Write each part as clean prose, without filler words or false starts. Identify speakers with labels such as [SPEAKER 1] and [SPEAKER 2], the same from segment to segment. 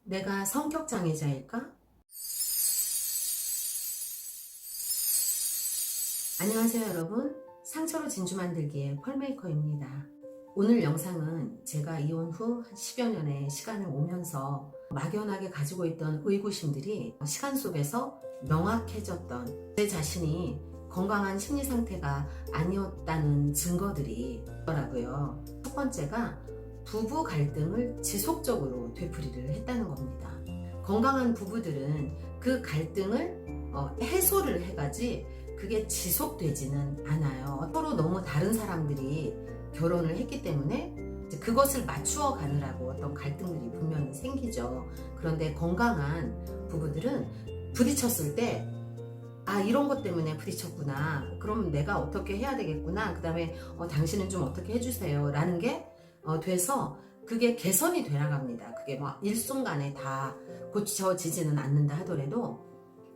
[SPEAKER 1] 내가 성격 장애자일까? 안녕하세요 여러분, 상처로 진주 만들기의 펄메이커입니다. 오늘 영상은 제가 이혼 후 10여 년의 시간을 오면서 막연하게 가지고 있던 의구심들이 시간 속에서 명확해졌던 제 자신이 건강한 심리 상태가 아니었다는 증거들이 있더라고요. 첫 번째가 부부 갈등을 지속적으로 되풀이를 했다는 겁니다. 건강한 부부들은 그 갈등을 해소를 해가지 그게 지속되지는 않아요. 서로 너무 다른 사람들이 결혼을 했기 때문에 이제 그것을 맞추어 가느라고 어떤 갈등들이 분명히 생기죠. 그런데 건강한 부부들은 부딪혔을 때 이런 것 때문에 부딪혔구나. 그럼 내가 어떻게 해야 되겠구나. 그 다음에 당신은 좀 어떻게 해주세요. 라는 게 돼서 그게 개선이 돼 나갑니다. 그게 막 일순간에 다 고쳐지지는 않는다 하더라도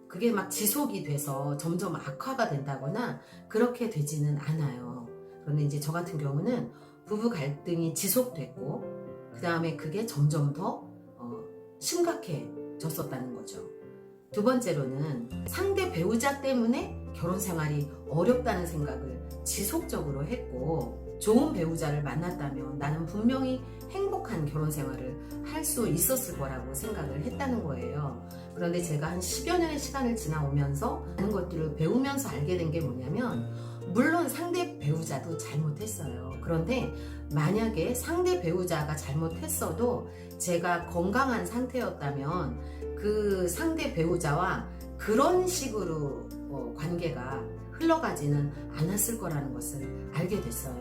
[SPEAKER 1] 그게 막 지속이 돼서 점점 악화가 된다거나 그렇게 되지는 않아요. 그런데 이제 저 같은 경우는 부부 갈등이 지속됐고 그 다음에 그게 점점 더 심각해졌었다는 거죠. 두 번째로는 상대 배우자 때문에 결혼 생활이 어렵다는 생각을 지속적으로 했고, 좋은 배우자를 만났다면 나는 분명히 행복한 결혼 생활을 할 수 있었을 거라고 생각을 했다는 거예요. 그런데 제가 한 10여 년의 시간을 지나오면서 많은 것들을 배우면서 알게 된 게 뭐냐면, 물론 상대 배우자도 잘못했어요. 그런데 만약에 상대 배우자가 잘못했어도 제가 건강한 상태였다면 그 상대 배우자와 그런 식으로 관계가 흘러가지는 않았을 거라는 것을 알게 됐어요.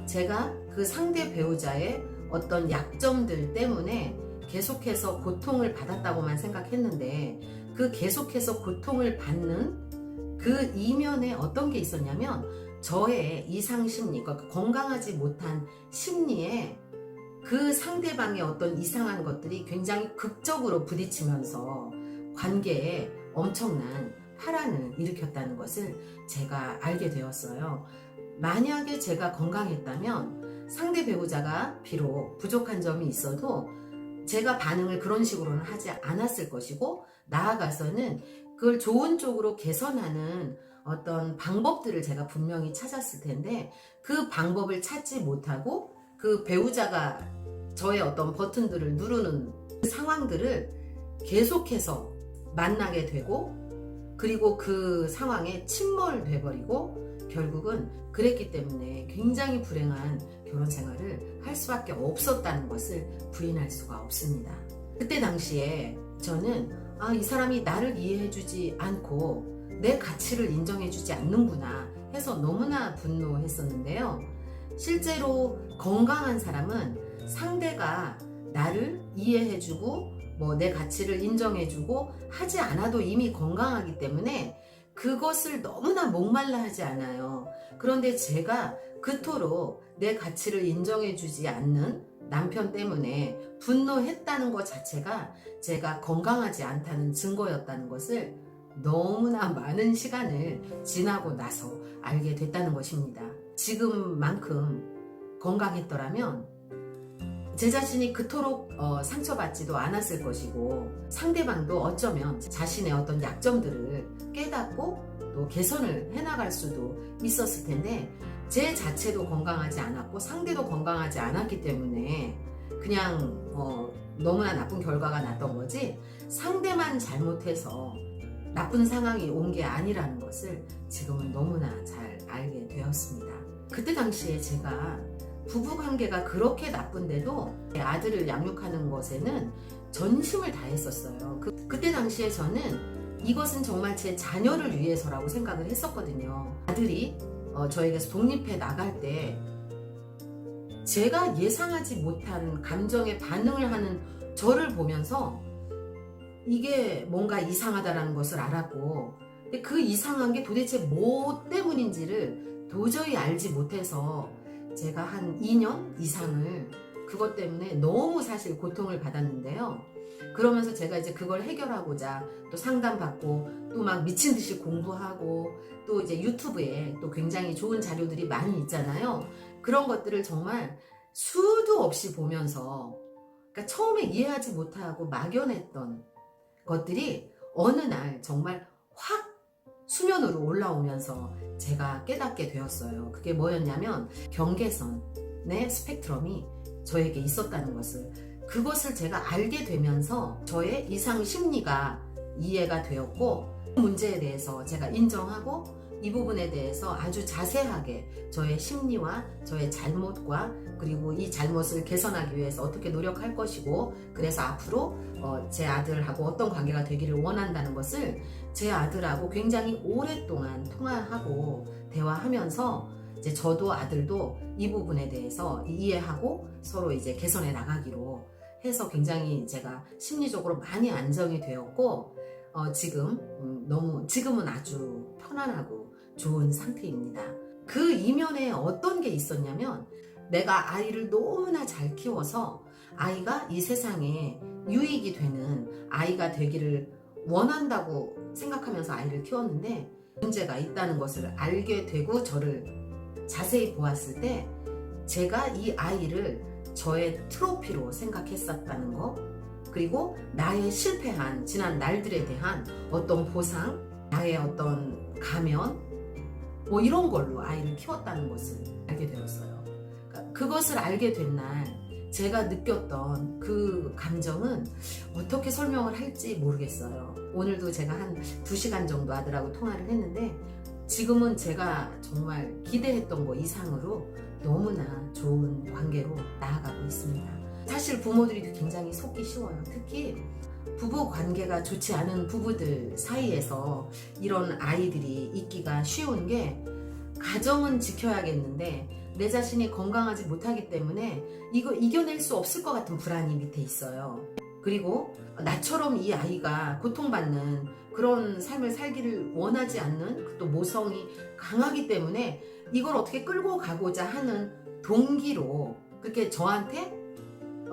[SPEAKER 1] 제가 그 상대 배우자의 어떤 약점들 때문에 계속해서 고통을 받았다고만 생각했는데, 그 계속해서 고통을 받는 그 이면에 어떤 게 있었냐면 저의 이상 심리, 그러니까 건강하지 못한 심리에 그 상대방의 어떤 이상한 것들이 굉장히 극적으로 부딪히면서 관계에 엄청난 파란을 일으켰다는 것을 제가 알게 되었어요. 만약에 제가 건강했다면 상대 배우자가 비록 부족한 점이 있어도 제가 반응을 그런 식으로는 하지 않았을 것이고, 나아가서는 그걸 좋은 쪽으로 개선하는 어떤 방법들을 제가 분명히 찾았을 텐데, 그 방법을 찾지 못하고 그 배우자가 저의 어떤 버튼들을 누르는 상황들을 계속해서 만나게 되고, 그리고 그 상황에 침몰돼 버리고 결국은 그랬기 때문에 굉장히 불행한 결혼 생활을 할 수밖에 없었다는 것을 부인할 수가 없습니다. 그때 당시에 저는 이 사람이 나를 이해해주지 않고 내 가치를 인정해주지 않는구나 해서 너무나 분노했었는데요. 실제로 건강한 사람은 상대가 나를 이해해주고 내 가치를 인정해주고 하지 않아도 이미 건강하기 때문에 그것을 너무나 목말라 하지 않아요. 그런데 제가 그토록 내 가치를 인정해주지 않는 남편 때문에 분노했다는 것 자체가 제가 건강하지 않다는 증거였다는 것을 너무나 많은 시간을 지나고 나서 알게 됐다는 것입니다. 지금만큼 건강했더라면 제 자신이 그토록 상처받지도 않았을 것이고, 상대방도 어쩌면 자신의 어떤 약점들을 깨닫고 또 개선을 해나갈 수도 있었을 텐데, 제 자체도 건강하지 않았고 상대도 건강하지 않았기 때문에 그냥 너무나 나쁜 결과가 났던 거지, 상대만 잘못해서 나쁜 상황이 온 게 아니라는 것을 지금은 너무나 잘 알게 되었습니다. 그때 당시에 제가 부부관계가 그렇게 나쁜데도 아들을 양육하는 것에는 전심을 다했었어요. 그때 당시에 저는 이것은 정말 제 자녀를 위해서라고 생각을 했었거든요. 아들이 저에게서 독립해 나갈 때 제가 예상하지 못한 감정에 반응을 하는 저를 보면서 이게 뭔가 이상하다는 것을 알았고, 근데 그 이상한 게 도대체 뭐 때문인지를 도저히 알지 못해서 제가 한 2년 이상을 그것 때문에 너무 사실 고통을 받았는데요. 그러면서 제가 이제 그걸 해결하고자 또 상담받고 또 막 미친 듯이 공부하고 또 이제 유튜브에 또 굉장히 좋은 자료들이 많이 있잖아요. 그런 것들을 정말 수도 없이 보면서 그러니까 처음에 이해하지 못하고 막연했던 것들이 어느 날 정말 확 수면으로 올라오면서 제가 깨닫게 되었어요. 그게 뭐였냐면 경계선의 스펙트럼이 저에게 있었다는 것을, 그것을 제가 알게 되면서 저의 이상 심리가 이해가 되었고, 그 문제에 대해서 제가 인정하고 이 부분에 대해서 아주 자세하게 저의 심리와 저의 잘못과 그리고 이 잘못을 개선하기 위해서 어떻게 노력할 것이고, 그래서 앞으로 제 아들하고 어떤 관계가 되기를 원한다는 것을 제 아들하고 굉장히 오랫동안 통화하고 대화하면서 이제 저도 아들도 이 부분에 대해서 이해하고 서로 이제 개선해 나가기로 해서 굉장히 제가 심리적으로 많이 안정이 되었고, 지금은 아주 편안하고 좋은 상태입니다. 그 이면에 어떤 게 있었냐면, 내가 아이를 너무나 잘 키워서 아이가 이 세상에 유익이 되는 아이가 되기를 원한다고 생각하면서 아이를 키웠는데, 문제가 있다는 것을 알게 되고 저를 자세히 보았을 때 제가 이 아이를 저의 트로피로 생각했었다는 거, 그리고 나의 실패한 지난 날들에 대한 어떤 보상, 나의 어떤 가면, 뭐 이런 걸로 아이를 키웠다는 것을 알게 되었어요. 그러니까 그것을 알게 된 날 제가 느꼈던 그 감정은 어떻게 설명을 할지 모르겠어요. 오늘도 제가 한 2시간 정도 아들하고 통화를 했는데, 지금은 제가 정말 기대했던 거 이상으로 너무나 좋은 관계로 나아가고 있습니다. 사실 부모들이 굉장히 속기 쉬워요. 특히 부부 관계가 좋지 않은 부부들 사이에서 이런 아이들이 있기가 쉬운 게, 가정은 지켜야겠는데 내 자신이 건강하지 못하기 때문에 이거 이겨낼 수 없을 것 같은 불안이 밑에 있어요. 그리고 나처럼 이 아이가 고통받는 그런 삶을 살기를 원하지 않는 또 모성이 강하기 때문에 이걸 어떻게 끌고 가고자 하는 동기로 그렇게 저한테,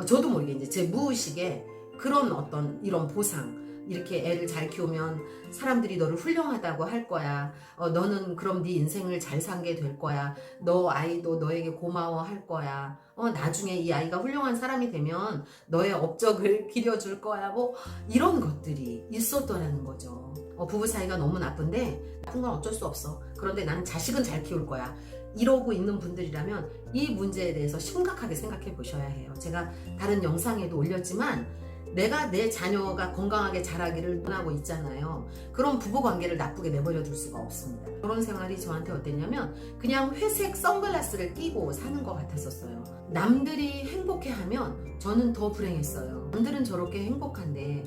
[SPEAKER 1] 저도 모르게 이제 제 무의식에 그런 어떤 이런 보상, 이렇게 애를 잘 키우면 사람들이 너를 훌륭하다고 할 거야, 너는 그럼 네 인생을 잘 살게 될 거야, 너 아이도 너에게 고마워할 거야, 나중에 이 아이가 훌륭한 사람이 되면 너의 업적을 기려줄 거야, 뭐 이런 것들이 있었더라는 거죠. 부부 사이가 너무 나쁜데 나쁜 건 어쩔 수 없어, 그런데 나는 자식은 잘 키울 거야, 이러고 있는 분들이라면 이 문제에 대해서 심각하게 생각해 보셔야 해요. 제가 다른 영상에도 올렸지만 내가 내 자녀가 건강하게 자라기를 원하고 있잖아요. 그런 부부관계를 나쁘게 내버려 둘 수가 없습니다. 결혼 생활이 저한테 어땠냐면 그냥 회색 선글라스를 끼고 사는 것 같았었어요. 남들이 행복해하면 저는 더 불행했어요. 남들은 저렇게 행복한데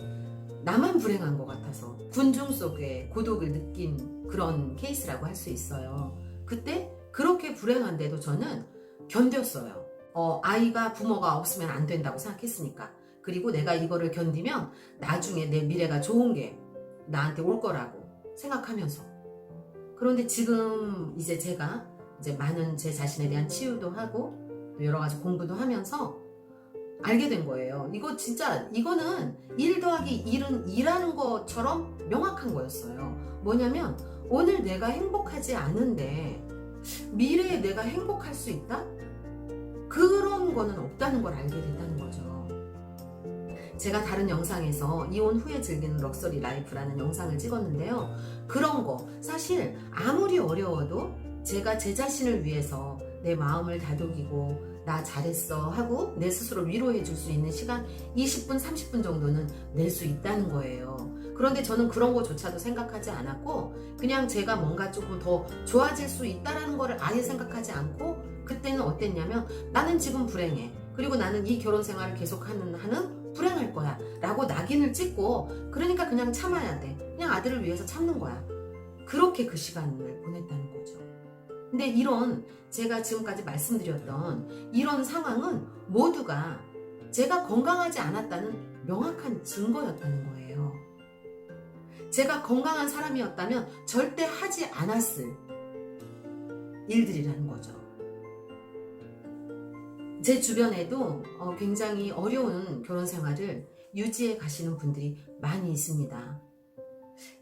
[SPEAKER 1] 나만 불행한 것 같아서 군중 속에 고독을 느낀 그런 케이스라고 할 수 있어요. 그때 그렇게 불행한데도 저는 견뎠어요. 아이가 부모가 없으면 안 된다고 생각했으니까. 그리고 내가 이거를 견디면 나중에 내 미래가 좋은 게 나한테 올 거라고 생각하면서. 그런데 지금 이제 제가 이제 많은 제 자신에 대한 치유도 하고 또 여러 가지 공부도 하면서 알게 된 거예요. 이거 진짜, 이거는 1 더하기 1은 2라는 것처럼 명확한 거였어요. 뭐냐면 오늘 내가 행복하지 않은데 미래에 내가 행복할 수 있다? 그런 거는 없다는 걸 알게 됐다는 거죠. 제가 다른 영상에서 이혼 후에 즐기는 럭셔리 라이프라는 영상을 찍었는데요. 그런 거 사실 아무리 어려워도 제가 제 자신을 위해서 내 마음을 다독이고 나 잘했어 하고 내 스스로 위로해 줄 수 있는 시간 20분, 30분 정도는 낼 수 있다는 거예요. 그런데 저는 그런 거조차도 생각하지 않았고 그냥 제가 뭔가 조금 더 좋아질 수 있다는 거를 아예 생각하지 않고, 그때는 어땠냐면 나는 지금 불행해. 그리고 나는 이 결혼 생활을 계속하는 한은 불행할 거야 라고 낙인을 찍고, 그러니까 그냥 참아야 돼. 그냥 아들을 위해서 참는 거야. 그렇게 그 시간을 보냈다는 거죠. 근데 이런 제가 지금까지 말씀드렸던 이런 상황은 모두가 제가 건강하지 않았다는 명확한 증거였다는 거예요. 제가 건강한 사람이었다면 절대 하지 않았을 일들이라는 거죠. 제 주변에도 굉장히 어려운 결혼 생활을 유지해 가시는 분들이 많이 있습니다.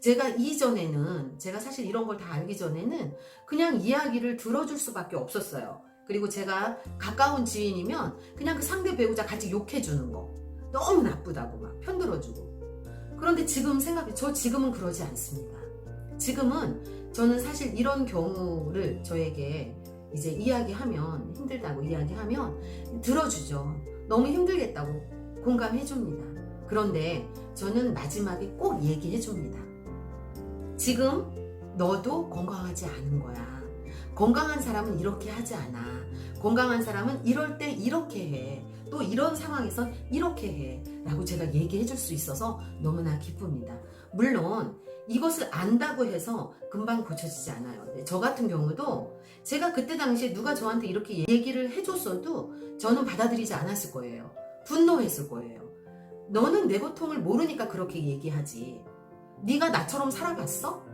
[SPEAKER 1] 제가 사실 이런 걸 다 알기 전에는 그냥 이야기를 들어줄 수밖에 없었어요. 그리고 제가 가까운 지인이면 그냥 그 상대 배우자 같이 욕해주는 거. 너무 나쁘다고 막 편들어주고. 그런데 지금 생각해, 저 지금은 그러지 않습니다. 지금은 저는 사실 이런 경우를 저에게 이제 이야기하면, 힘들다고 이야기하면 들어주죠. 너무 힘들겠다고 공감해줍니다. 그런데 저는 마지막에 꼭 얘기해줍니다. 지금 너도 건강하지 않은 거야. 건강한 사람은 이렇게 하지 않아. 건강한 사람은 이럴 때 이렇게 해. 또 이런 상황에선 이렇게 해. 라고 제가 얘기해 줄 수 있어서 너무나 기쁩니다. 물론 이것을 안다고 해서 금방 고쳐지지 않아요. 저 같은 경우도 제가 그때 당시에 누가 저한테 이렇게 얘기를 해줬어도 저는 받아들이지 않았을 거예요. 분노했을 거예요. 너는 내 고통을 모르니까 그렇게 얘기하지. 네가 나처럼 살아봤어?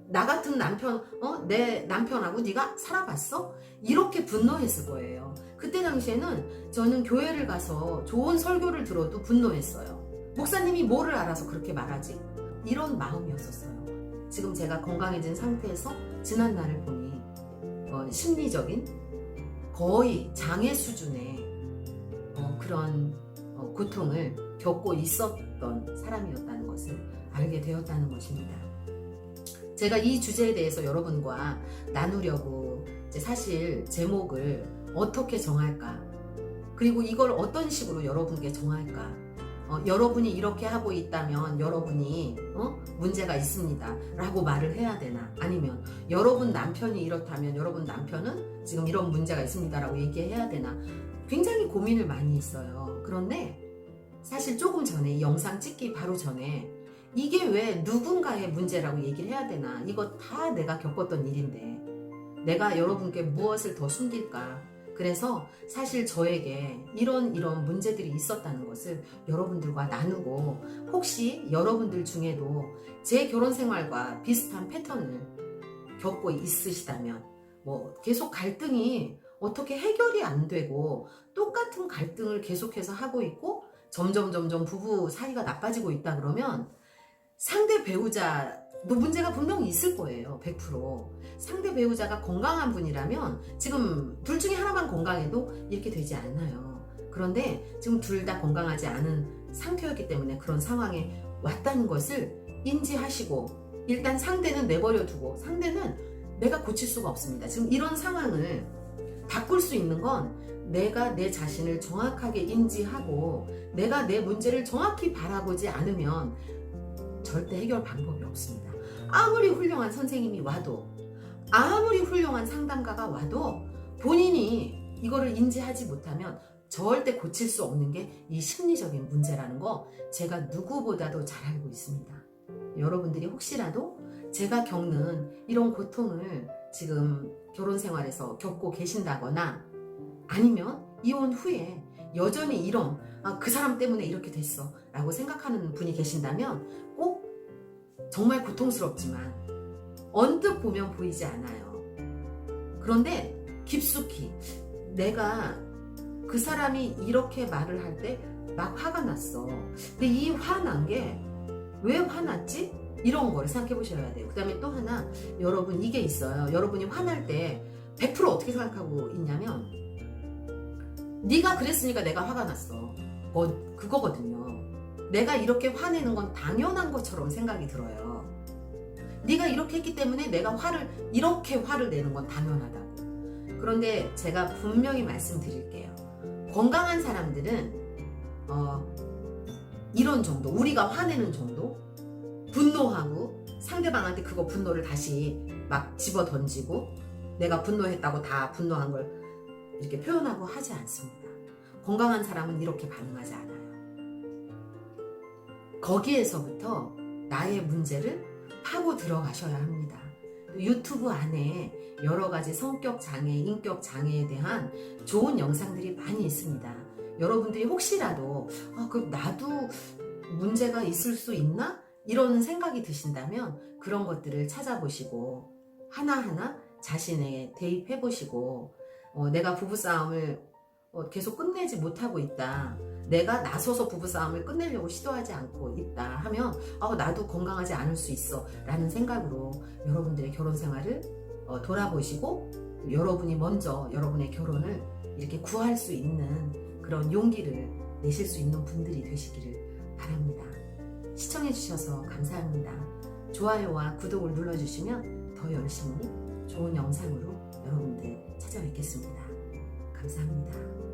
[SPEAKER 1] 나 같은 남편, 내 남편하고 네가 살아봤어? 이렇게 분노했을 거예요. 그때 당시에는 저는 교회를 가서 좋은 설교를 들어도 분노했어요. 목사님이 뭐를 알아서 그렇게 말하지? 이런 마음이었었어요. 지금 제가 건강해진 상태에서 지난날을 보니 심리적인 거의 장애 수준의 그런 고통을 겪고 있었던 사람이었다는 것을 알게 되었다는 것입니다. 제가 이 주제에 대해서 여러분과 나누려고 사실 제목을 어떻게 정할까, 그리고 이걸 어떤 식으로 여러분께 정할까, 여러분이 이렇게 하고 있다면 여러분이 문제가 있습니다 라고 말을 해야 되나, 아니면 여러분 남편이 이렇다면 여러분 남편은 지금 이런 문제가 있습니다 라고 얘기해야 되나, 굉장히 고민을 많이 했어요. 그런데 사실 조금 전에, 이 영상 찍기 바로 전에, 이게 왜 누군가의 문제라고 얘기를 해야 되나, 이거 다 내가 겪었던 일인데 내가 여러분께 무엇을 더 숨길까. 그래서 사실 저에게 이런 문제들이 있었다는 것을 여러분들과 나누고, 혹시 여러분들 중에도 제 결혼 생활과 비슷한 패턴을 겪고 있으시다면, 계속 갈등이 어떻게 해결이 안 되고 똑같은 갈등을 계속해서 하고 있고 점점 부부 사이가 나빠지고 있다 그러면 상대 배우자도 문제가 분명히 있을 거예요. 100%. 상대 배우자가 건강한 분이라면 지금 둘 중에 하나만 건강해도 이렇게 되지 않아요. 그런데 지금 둘 다 건강하지 않은 상태였기 때문에 그런 상황에 왔다는 것을 인지하시고, 일단 상대는 내버려 두고, 상대는 내가 고칠 수가 없습니다. 지금 이런 상황을 바꿀 수 있는 건 내가 내 자신을 정확하게 인지하고 내가 내 문제를 정확히 바라보지 않으면 절대 해결 방법이 없습니다. 아무리 훌륭한 선생님이 와도, 아무리 훌륭한 상담가가 와도 본인이 이거를 인지하지 못하면 절대 고칠 수 없는 게 이 심리적인 문제라는 거 제가 누구보다도 잘 알고 있습니다. 여러분들이 혹시라도 제가 겪는 이런 고통을 지금 결혼 생활에서 겪고 계신다거나, 아니면 이혼 후에 여전히 이런 그 사람 때문에 이렇게 됐어 라고 생각하는 분이 계신다면, 꼭 정말 고통스럽지만 언뜻 보면 보이지 않아요. 그런데 깊숙이 내가 그 사람이 이렇게 말을 할 때 막 화가 났어. 근데 이 화난 게 왜 화났지? 이런 거를 생각해 보셔야 돼요. 그 다음에 또 하나, 여러분 이게 있어요. 여러분이 화날 때 100% 어떻게 생각하고 있냐면, 네가 그랬으니까 내가 화가 났어. 그거거든요. 내가 이렇게 화내는 건 당연한 것처럼 생각이 들어요. 네가 이렇게 했기 때문에 내가 이렇게 화를 내는 건 당연하다고. 그런데 제가 분명히 말씀드릴게요. 건강한 사람들은 이런 정도, 우리가 화내는 정도, 분노하고 상대방한테 그거 분노를 다시 막 집어 던지고 내가 분노했다고 다 분노한 걸 이렇게 표현하고 하지 않습니다. 건강한 사람은 이렇게 반응하지 않아요. 거기에서부터 나의 문제를 파고 들어가셔야 합니다. 유튜브 안에 여러 가지 성격 장애, 인격 장애에 대한 좋은 영상들이 많이 있습니다. 여러분들이 혹시라도 그럼 나도 문제가 있을 수 있나? 이런 생각이 드신다면 그런 것들을 찾아보시고 하나하나 자신에 대입해보시고, 내가 부부싸움을 계속 끝내지 못하고 있다, 내가 나서서 부부싸움을 끝내려고 시도하지 않고 있다 하면 나도 건강하지 않을 수 있어 라는 생각으로 여러분들의 결혼 생활을 돌아보시고, 여러분이 먼저 여러분의 결혼을 이렇게 구할 수 있는 그런 용기를 내실 수 있는 분들이 되시기를 바랍니다. 시청해주셔서 감사합니다. 좋아요와 구독을 눌러주시면 더 열심히 좋은 영상으로 여러분들 찾아뵙겠습니다. 감사합니다.